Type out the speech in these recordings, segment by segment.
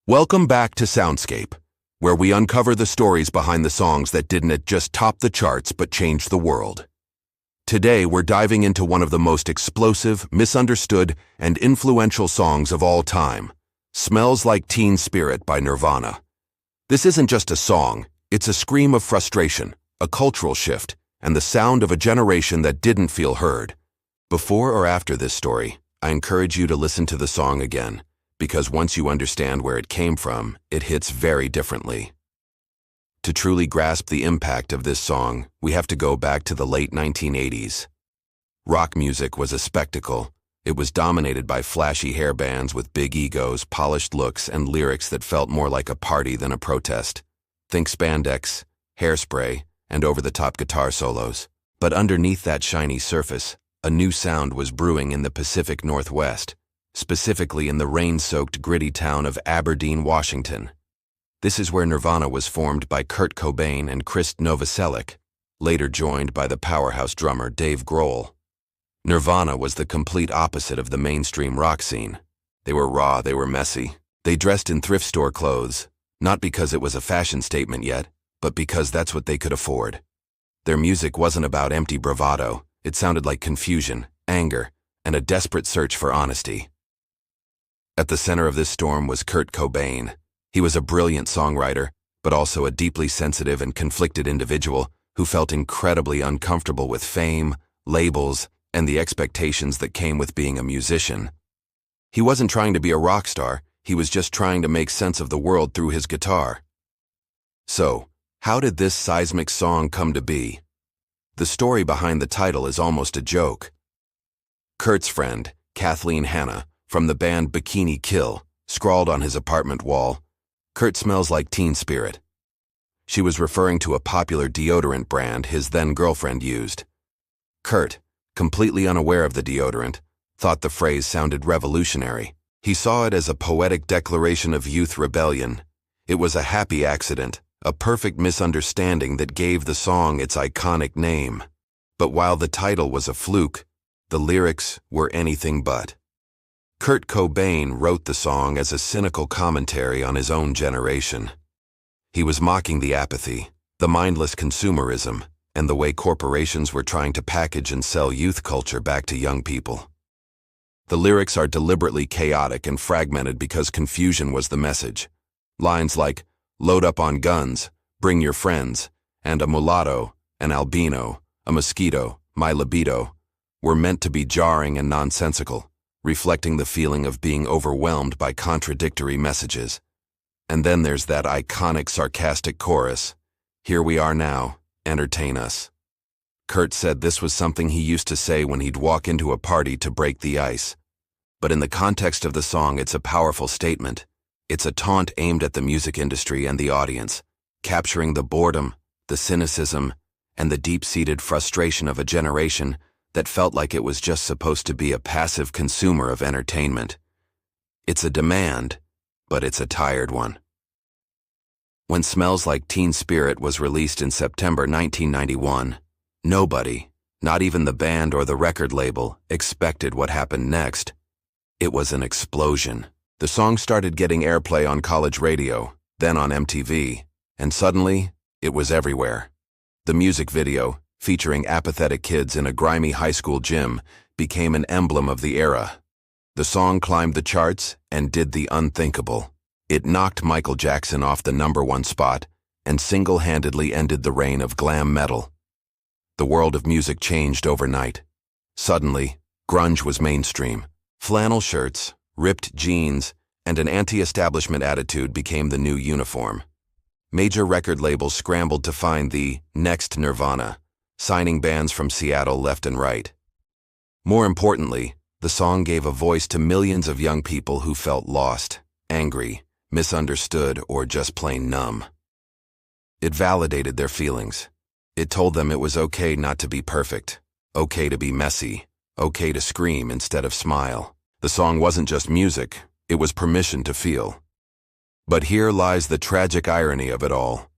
Welcome back to Soundscape, where we uncover the stories behind the songs that didn't just top the charts but changed the world. Today, we're diving into one of the most explosive, misunderstood, and influential songs of all time, Smells Like Teen Spirit by Nirvana. This isn't just a song, it's a scream of frustration, a cultural shift, and the sound of a generation that didn't feel heard. Before or after this story, I encourage you to listen to the song again, because once you understand where it came from, it hits very differently. To truly grasp the impact of this song, we have to go back to the late 1980s. Rock music was a spectacle. It was dominated by flashy hair bands with big egos, polished looks, and lyrics that felt more like a party than a protest. Think spandex, hairspray, and over-the-top guitar solos. But underneath that shiny surface, a new sound was brewing in the Pacific Northwest, specifically in the rain-soaked, gritty town of Aberdeen, Washington. This is where Nirvana was formed by Kurt Cobain and Krist Novoselic, later joined by the powerhouse drummer Dave Grohl. Nirvana was the complete opposite of the mainstream rock scene. They were raw, they were messy. They dressed in thrift store clothes, not because it was a fashion statement yet, but because that's what they could afford. Their music wasn't about empty bravado. It sounded like confusion, anger, and a desperate search for honesty. At the center of this storm was Kurt Cobain. He was a brilliant songwriter, but also a deeply sensitive and conflicted individual who felt incredibly uncomfortable with fame, labels, and the expectations that came with being a musician. He wasn't trying to be a rock star, he was just trying to make sense of the world through his guitar. So, how did this seismic song come to be? The story behind the title is almost a joke. Kurt's friend, Kathleen Hanna, from the band Bikini Kill, scrawled on his apartment wall, "Kurt smells like teen spirit." She was referring to a popular deodorant brand his then-girlfriend used. Kurt, completely unaware of the deodorant, thought the phrase sounded revolutionary. He saw it as a poetic declaration of youth rebellion. It was a happy accident, a perfect misunderstanding that gave the song its iconic name. But while the title was a fluke, the lyrics were anything but. Kurt Cobain wrote the song as a cynical commentary on his own generation. He was mocking the apathy, the mindless consumerism, and the way corporations were trying to package and sell youth culture back to young people. The lyrics are deliberately chaotic and fragmented because confusion was the message. Lines like, "Load up on guns, bring your friends," and "a mulatto, an albino, a mosquito, my libido," were meant to be jarring and nonsensical, reflecting the feeling of being overwhelmed by contradictory messages. And then there's that iconic sarcastic chorus, "Here we are now, entertain us." Kurt said this was something he used to say when he'd walk into a party to break the ice. But in the context of the song, it's a powerful statement. It's a taunt aimed at the music industry and the audience, capturing the boredom, the cynicism, and the deep-seated frustration of a generation that felt like it was just supposed to be a passive consumer of entertainment. It's a demand, but it's a tired one. When Smells Like Teen Spirit was released in September 1991, nobody, not even the band or the record label, expected what happened next. It was an explosion. The song started getting airplay on college radio, then on MTV, and suddenly, it was everywhere. The music video, featuring apathetic kids in a grimy high school gym, became an emblem of the era. The song climbed the charts and did the unthinkable. It knocked Michael Jackson off the #1 spot and single-handedly ended the reign of glam metal. The world of music changed overnight. Suddenly, grunge was mainstream. Flannel shirts, ripped jeans, and an anti-establishment attitude became the new uniform. Major record labels scrambled to find the next Nirvana, signing bands from Seattle left and right. More importantly, the song gave a voice to millions of young people who felt lost, angry, misunderstood, or just plain numb. It validated their feelings. It told them it was okay not to be perfect, okay to be messy, okay to scream instead of smile. The song wasn't just music, it was permission to feel. But here lies the tragic irony of it all.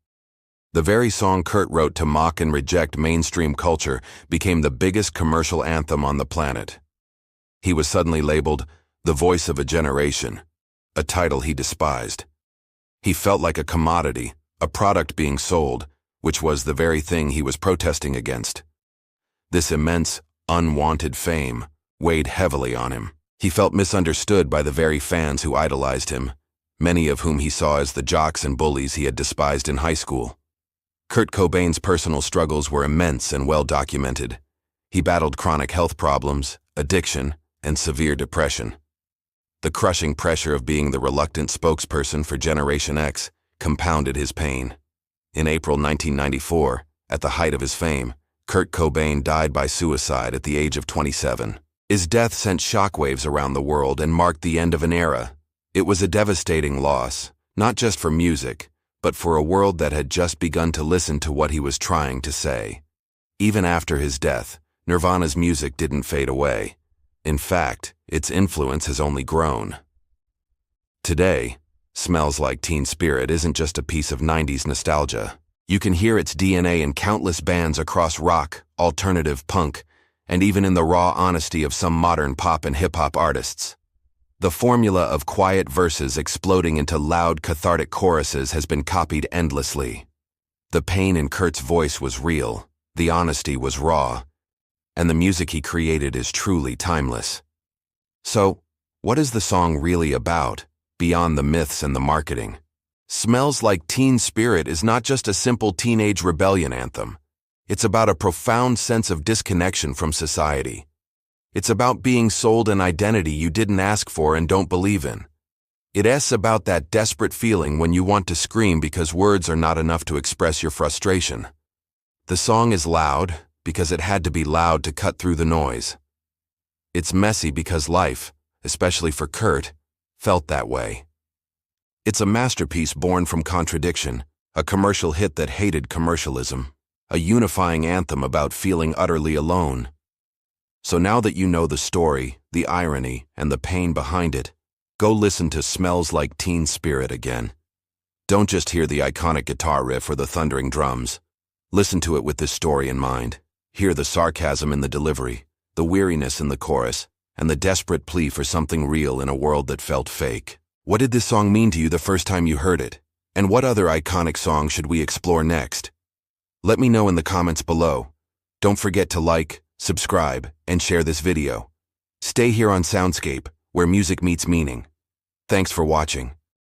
The very song Kurt wrote to mock and reject mainstream culture became the biggest commercial anthem on the planet. He was suddenly labeled the voice of a generation, a title he despised, He felt like a commodity, a product being sold, which was the very thing he was protesting against. This immense, unwanted fame weighed heavily on him. He felt misunderstood by the very fans who idolized him, many of whom he saw as the jocks and bullies he had despised in high school. Kurt Cobain's personal struggles were immense and well documented. He battled chronic health problems, addiction, and severe depression. The crushing pressure of being the reluctant spokesperson for Generation X compounded his pain. In April 1994, at the height of his fame, Kurt Cobain died by suicide at the age of 27. His death sent shockwaves around the world and marked the end of an era. It was a devastating loss, not just for music, but for a world that had just begun to listen to what he was trying to say. Even after his death, Nirvana's music didn't fade away. In fact, its influence has only grown. Today, Smells Like Teen Spirit isn't just a piece of 90s nostalgia. You can hear its DNA in countless bands across rock, alternative punk, and even in the raw honesty of some modern pop and hip-hop artists. The formula of quiet verses exploding into loud, cathartic choruses has been copied endlessly. The pain in Kurt's voice was real, the honesty was raw, and the music he created is truly timeless. So, what is the song really about, beyond the myths and the marketing? Smells Like Teen Spirit is not just a simple teenage rebellion anthem. It's about a profound sense of disconnection from society. It's about being sold an identity you didn't ask for and don't believe in. It's about that desperate feeling when you want to scream because words are not enough to express your frustration. The song is loud because it had to be loud to cut through the noise. It's messy because life, especially for Kurt, felt that way. It's a masterpiece born from contradiction, a commercial hit that hated commercialism, a unifying anthem about feeling utterly alone. So now that you know the story, the irony, and the pain behind it, go listen to Smells Like Teen Spirit again. Don't just hear the iconic guitar riff or the thundering drums. Listen to it with this story in mind. Hear the sarcasm in the delivery, the weariness in the chorus, and the desperate plea for something real in a world that felt fake. What did this song mean to you the first time you heard it? And what other iconic song should we explore next? Let me know in the comments below. Don't forget to like, subscribe, and share this video. Stay here on Soundscape, where music meets meaning. Thanks for watching.